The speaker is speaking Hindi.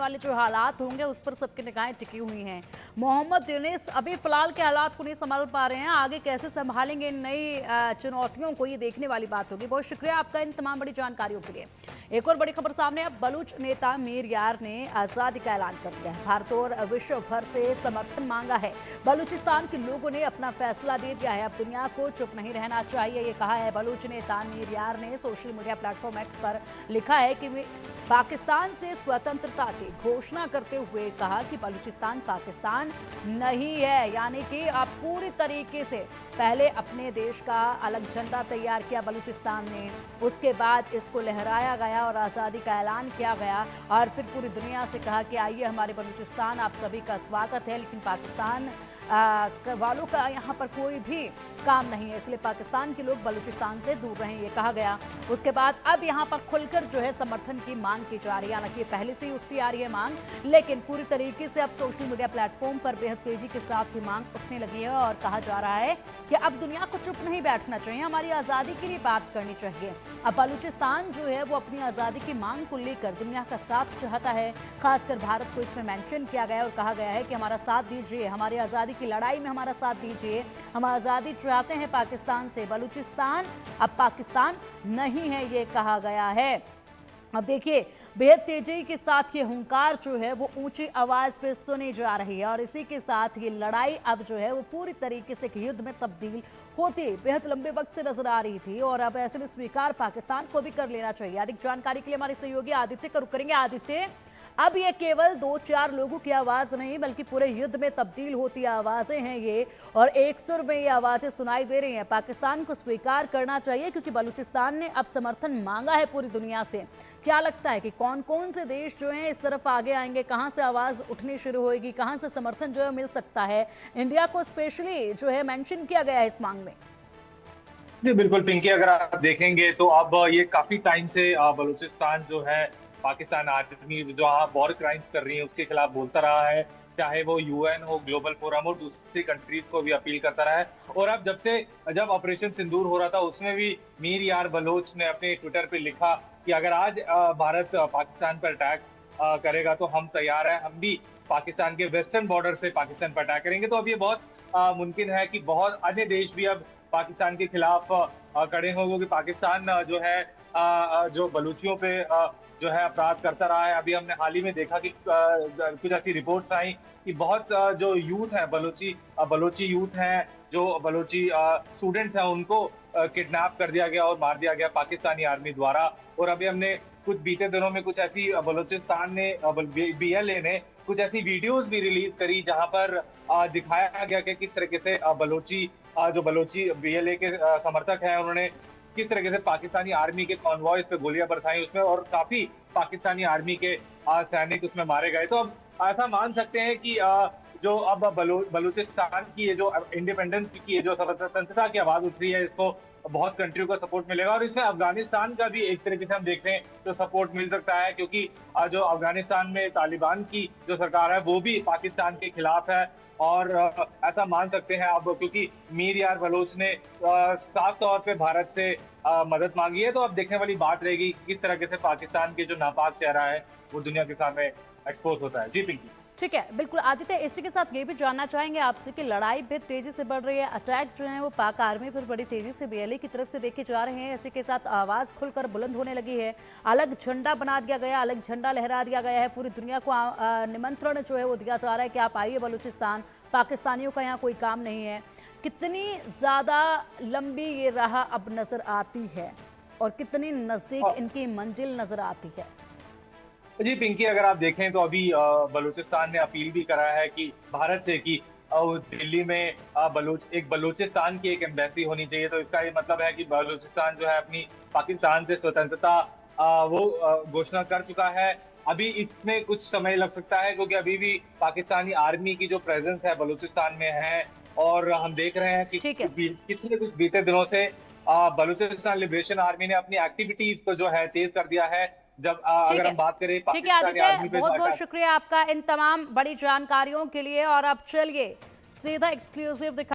वाले जो हालात होंगे उस पर सबकी निगाहें टिकी हुई हैं। मोहम्मद यूनिस अभी फिलहाल के हालात को नहीं संभाल पा रहे हैं, आगे कैसे संभालेंगे इन नई चुनौतियों को, ये देखने वाली बात होगी। बहुत शुक्रिया आपका इन तमाम बड़ी जानकारियों के लिए। एक और बड़ी खबर सामने, अब बलूच नेता मीर यार ने आजादी का ऐलान कर दिया है। भारत और विश्व भर से समर्थन मांगा है। बलूचिस्तान के लोगों ने अपना फैसला दे दिया है, अब दुनिया को चुप नहीं रहना चाहिए, ये कहा है बलूच नेता मीर यार ने सोशल मीडिया प्लेटफॉर्म एक्स पर। लिखा है कि पाकिस्तान से स्वतंत्रता की घोषणा करते हुए कहा कि बलूचिस्तान पाकिस्तान नहीं है, यानी कि अब पूरी तरीके से पहले अपने देश का अलग झंडा तैयार किया बलूचिस्तान ने, उसके बाद इसको लहराया गया और आज़ादी का ऐलान किया गया और फिर पूरी दुनिया से कहा कि आइए हमारे बलूचिस्तान, आप सभी का स्वागत है। लेकिन पाकिस्तान वालों का यहाँ पर कोई भी काम नहीं है, इसलिए पाकिस्तान के लोग बलूचिस्तान से दूर रहें, ये कहा गया। उसके बाद अब यहाँ पर खुलकर जो है समर्थन की मांग की जा रही है, हालांकि ये पहले से ही उठती आ रही है मांग, लेकिन पूरी तरीके से अब सोशल मीडिया प्लेटफॉर्म पर बेहद तेजी के साथ ये मांग उठने लगी है और कहा जा रहा है कि अब दुनिया को चुप नहीं बैठना चाहिए, हमारी आज़ादी के लिए बात करनी चाहिए। अब बलूचिस्तान जो है वो अपनी आज़ादी की मांग को लेकर दुनिया का साथ चाहता है, खासकर भारत को इसमें मेंशन किया गया और कहा गया है कि हमारा साथ दीजिए, हमारी आज़ादी की लड़ाई में हमारा साथ दीजिए, हम आज़ादी चाहते हैं पाकिस्तान से। बलूचिस्तान अब पाकिस्तान नहीं है, ये कहा गया है। अब देखिए बेहद तेजी के साथ ये हुंकार जो है वो ऊंची आवाज पे सुनी जा रही है और इसी के साथ ये लड़ाई अब जो है वो पूरी तरीके से युद्ध में तब्दील होती बेहद लंबे वक्त से नजर आ रही थी और अब ऐसे में स्वीकार पाकिस्तान को भी कर लेना चाहिए। अधिक जानकारी के लिए हमारे सहयोगी आदित्य का रुख करेंगे। आदित्य, अब ये केवल 2-4 लोगों की आवाज नहीं बल्कि पूरे युद्ध में तब्दील होती आवाजें हैं ये, और एक सुर में ये आवाजें सुनाई दे रही हैं, पाकिस्तान को स्वीकार करना चाहिए क्योंकि बलूचिस्तान ने अब समर्थन मांगा है पूरी दुनिया से। क्या लगता है कि कौन कौन से देश जो हैं इस तरफ आगे आएंगे, कहां से आवाज उठनी शुरू होगी, कहां से समर्थन जो है मिल सकता है? इंडिया को स्पेशली जो है मेंशन किया गया है इस मांग में। जी बिल्कुल पिंकी, अगर आप देखेंगे तो अब ये काफी टाइम से बलूचिस्तान जो है पाकिस्तान आर्मी जो वॉर क्राइम्स कर रही है उसके खिलाफ बोलता रहा है, चाहे वो यूएन हो, ग्लोबल फोरम हो, दूसरी कंट्रीज को भी अपील करता रहा है। और अब जब ऑपरेशन सिंदूर हो रहा था उसमें भी मीर यार बलोच ने अपने ट्विटर पे लिखा कि अगर आज भारत पाकिस्तान पर अटैक करेगा तो हम तैयार हैं, हम भी पाकिस्तान के वेस्टर्न बॉर्डर से पाकिस्तान पर अटैक करेंगे। तो अब ये बहुत मुमकिन है कि बहुत अन्य देश भी अब पाकिस्तान के खिलाफ खड़े हों, क्योंकि पाकिस्तान जो है जो बलूचियों पे जो है अपराध करता रहा है। अभी हमने हाल ही में देखा कि कुछ ऐसी रिपोर्ट्स आई कि बहुत जो यूथ है बलोची यूथ हैं, जो बलोची स्टूडेंट्स हैं, उनको किडनैप कर दिया गया और मार दिया गया पाकिस्तानी आर्मी द्वारा। और अभी हमने कुछ बीते दिनों में कुछ ऐसी बलूचिस्तान ने बीएलए ने कुछ ऐसी वीडियोस भी रिलीज करी जहां पर दिखाया गया कि किस तरीके से जो बलोची बीएलए के समर्थक हैं उन्होंने किस तरीके से पाकिस्तानी आर्मी के कॉन्वॉयज पे गोलियां बरसाई उसमें, और काफी पाकिस्तानी आर्मी के सैनिक उसमें मारे गए। तो अब ऐसा मान सकते हैं कि जो अब बलूचिस्तान की ये जो इंडिपेंडेंस की ये जो स्वतंत्रता की आवाज उठ रही है, इसको बहुत कंट्रियों का सपोर्ट मिलेगा और इसमें अफगानिस्तान का भी एक तरीके से हम देख रहे हैं तो सपोर्ट मिल सकता है, क्योंकि जो अफगानिस्तान में तालिबान की जो सरकार है वो भी पाकिस्तान के खिलाफ है। और ऐसा मान सकते हैं अब, क्योंकि मीर यार बलोच ने साफ तौर पे भारत से मदद मांगी है। तो अब देखने वाली बात रहेगी किस तरीके से पाकिस्तान के जो नापाक चेहरा है वो दुनिया के सामने एक्सपोज होता है। जी पिंकी। ठीक है, बिल्कुल आदित्य, इसी के साथ ये भी जानना चाहेंगे आपसे कि लड़ाई भी तेजी से बढ़ रही है, अटैक जो है वो पाक आर्मी पर बड़ी तेजी से बीएलए की तरफ से देखे जा रहे हैं, इसी के साथ आवाज खुलकर बुलंद होने लगी है, अलग झंडा बना दिया गया, अलग झंडा लहरा दिया गया है, पूरी दुनिया को निमंत्रण जो है वो दिया जा रहा है कि आप आइए बलूचिस्तान, पाकिस्तानियों का यहाँ कोई काम नहीं है। कितनी ज्यादा लंबी ये राह अब नजर आती है और कितनी नजदीक इनकी मंजिल नजर आती है? जी पिंकी, अगर आप देखें तो अभी बलूचिस्तान ने अपील भी करा है कि भारत से कि दिल्ली में एक बलूचिस्तान की एक एम्बेसी होनी चाहिए। तो इसका ये मतलब है कि बलूचिस्तान जो है अपनी पाकिस्तान से स्वतंत्रता वो घोषणा कर चुका है। अभी इसमें कुछ समय लग सकता है क्योंकि अभी भी पाकिस्तानी आर्मी की जो प्रेजेंस है बलूचिस्तान में है, और हम देख रहे हैं कि पिछले कुछ बीते दिनों से बलूचिस्तान लिबरेशन आर्मी ने अपनी एक्टिविटीज को जो है तेज कर दिया है। जब अगर हम बात करें ठीक है आदित्य, बहुत बहुत शुक्रिया आपका इन तमाम बड़ी जानकारियों के लिए। और अब चलिए सीधा एक्सक्लूसिव